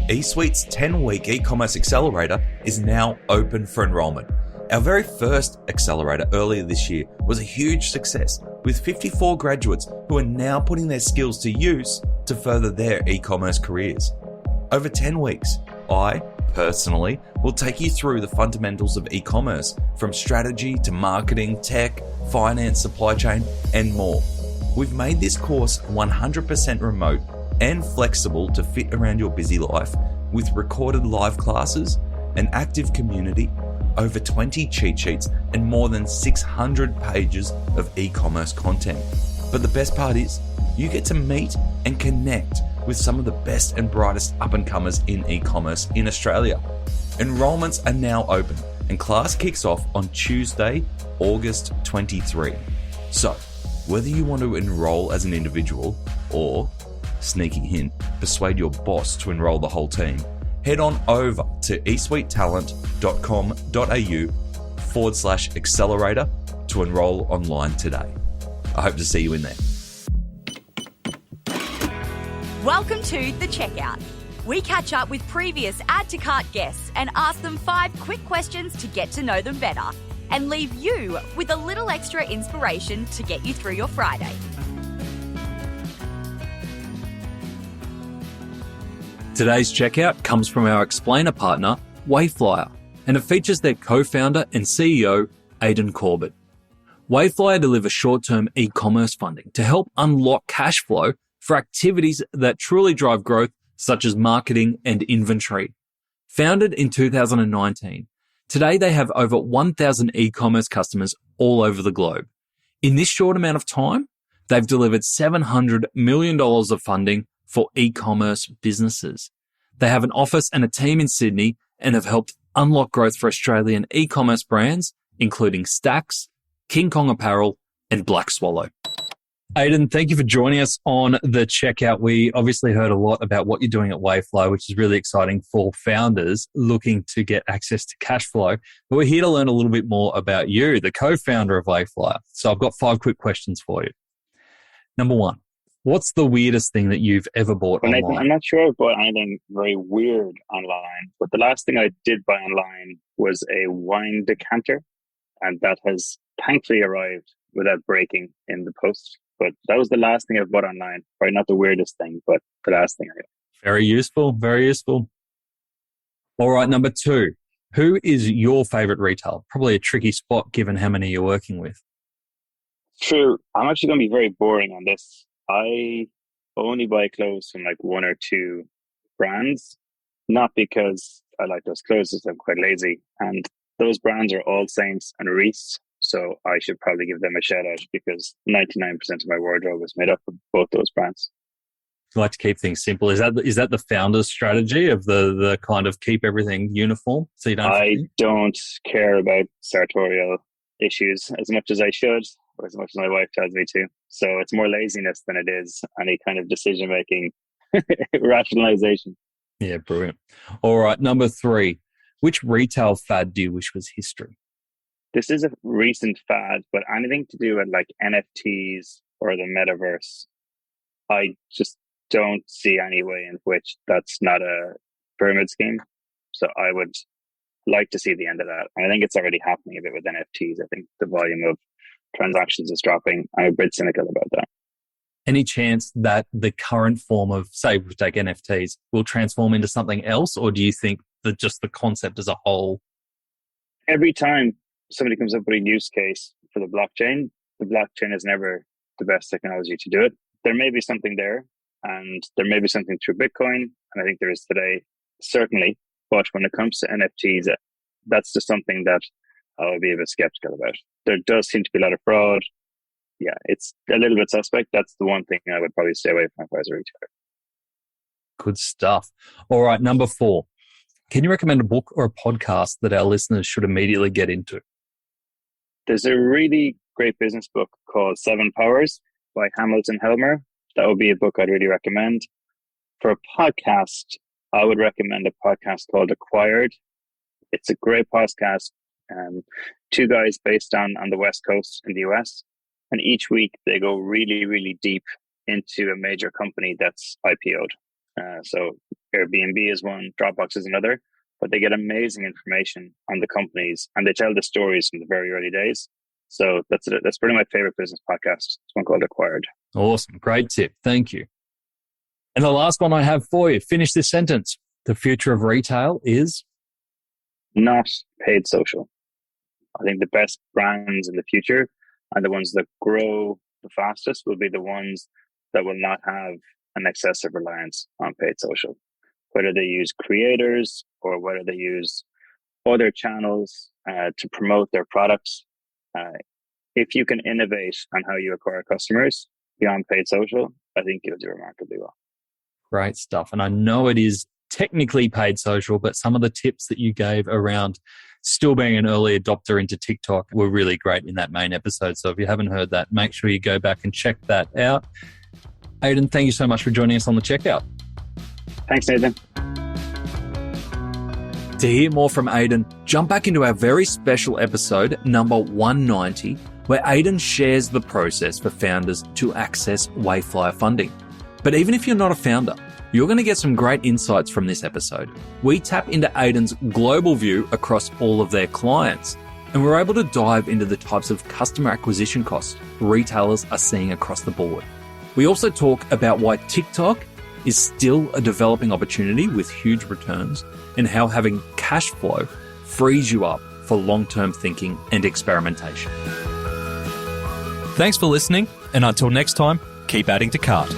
eSuite's 10-week e-commerce accelerator is now open for enrollment. Our very first accelerator earlier this year was a huge success, with 54 graduates who are now putting their skills to use to further their e-commerce careers. Over 10 weeks, I, personally, will take you through the fundamentals of e-commerce, from strategy to marketing, tech, finance, supply chain, and more. We've made this course 100% remote and flexible to fit around your busy life, with recorded live classes, an active community, over 20 cheat sheets, and more than 600 pages of e-commerce content. But the best part is, you get to meet and connect with some of the best and brightest up-and-comers in e-commerce in Australia. Enrollments are now open, and class kicks off on Tuesday, August 23. So, whether you want to enroll as an individual or, sneaky hint, persuade your boss to enroll the whole team, head on over to esuitetalent.com.au/accelerator to enroll online today. I hope to see you in there. Welcome to The Checkout. We catch up with previous Add to Cart guests and ask them 5 quick questions to get to know them better and leave you with a little extra inspiration to get you through your Friday. Today's checkout comes from our explainer partner, Wayflyer, and it features their co-founder and CEO, Aidan Corbett. Wayflyer delivers short-term e-commerce funding to help unlock cash flow for activities that truly drive growth, such as marketing and inventory. Founded in 2019, today they have over 1,000 e-commerce customers all over the globe. In this short amount of time, they've delivered $700 million of funding for e-commerce businesses. They have an office and a team in Sydney and have helped unlock growth for Australian e-commerce brands, including Stax, King Kong Apparel, and Black Swallow. Aidan, thank you for joining us on The Checkout. We obviously heard a lot about what you're doing at Wayflyer, which is really exciting for founders looking to get access to cash flow. But we're here to learn a little bit more about you, the co-founder of Wayflyer. So I've got 5 quick questions for you. Number 1, what's the weirdest thing that you've ever bought online? Nathan, I'm not sure I bought anything very weird online, but the last thing I did buy online was a wine decanter, and that has thankfully arrived without breaking in the post. But that was the last thing I've bought online. Probably not the weirdest thing, but the last thing I got. Very useful, very useful. All right, number 2. Who is your favorite retailer? Probably a tricky spot given how many you're working with. True. I'm actually going to be very boring on this. I only buy clothes from like 1 or 2 brands, not because I like those clothes, because I'm quite lazy. And those brands are All Saints and Reese. So I should probably give them a shout out because 99% of my wardrobe is made up of both those brands. I like to keep things simple. Is that the founder's strategy of the kind of keep everything uniform? So you don't. I don't care about sartorial issues as much as I should, or as much as my wife tells me to. So it's more laziness than it is any kind of decision making rationalization. Yeah, brilliant. All right, number 3. Which retail fad do you wish was history? This is a recent fad, but anything to do with like NFTs or the metaverse, I just don't see any way in which that's not a pyramid scheme. So I would like to see the end of that. And I think it's already happening a bit with NFTs. I think the volume of transactions is dropping. I'm a bit cynical about that. Any chance that the current form of, say, we take NFTs, will transform into something else? Or do you think that just the concept as a whole? Every time somebody comes up with a use case for the blockchain is never the best technology to do it. There may be something there, and there may be something through Bitcoin, and I think there is today, certainly. But when it comes to NFTs, that's just something that I would be a bit skeptical about. There does seem to be a lot of fraud. Yeah, it's a little bit suspect. That's the one thing I would probably stay away from if I was a retailer. Good stuff. All right, number 4. Can you recommend a book or a podcast that our listeners should immediately get into? There's a really great business book called 7 Powers by Hamilton Helmer. That would be a book I'd really recommend. For a podcast, I would recommend a podcast called Acquired. It's a great podcast. 2 guys based on the West Coast in the US. And each week they go really, really deep into a major company that's IPO'd. So Airbnb is one, Dropbox is another, but they get amazing information on the companies and they tell the stories from the very early days. So that's probably my favorite business podcast. It's one called Acquired. Awesome. Great tip. Thank you. And the last one I have for you, finish this sentence. The future of retail is? Not paid social. I think the best brands in the future and the ones that grow the fastest will be the ones that will not have an excessive reliance on paid social. Whether they use creators or whether they use other channels to promote their products. If you can innovate on how you acquire customers beyond paid social, I think you'll do remarkably well. Great stuff. And I know it is technically paid social, but some of the tips that you gave around still being an early adopter into TikTok were really great in that main episode. So if you haven't heard that, make sure you go back and check that out. Aidan, thank you so much for joining us on the checkout. Thanks, Nathan. To hear more from Aidan, jump back into our very special episode, number 190, where Aidan shares the process for founders to access Wayflyer funding. But even if you're not a founder, you're going to get some great insights from this episode. We tap into Aidan's global view across all of their clients, and we're able to dive into the types of customer acquisition costs retailers are seeing across the board. We also talk about why TikTok is still a developing opportunity with huge returns, and how having cash flow frees you up for long-term thinking and experimentation. Thanks for listening, and until next time, keep adding to cart.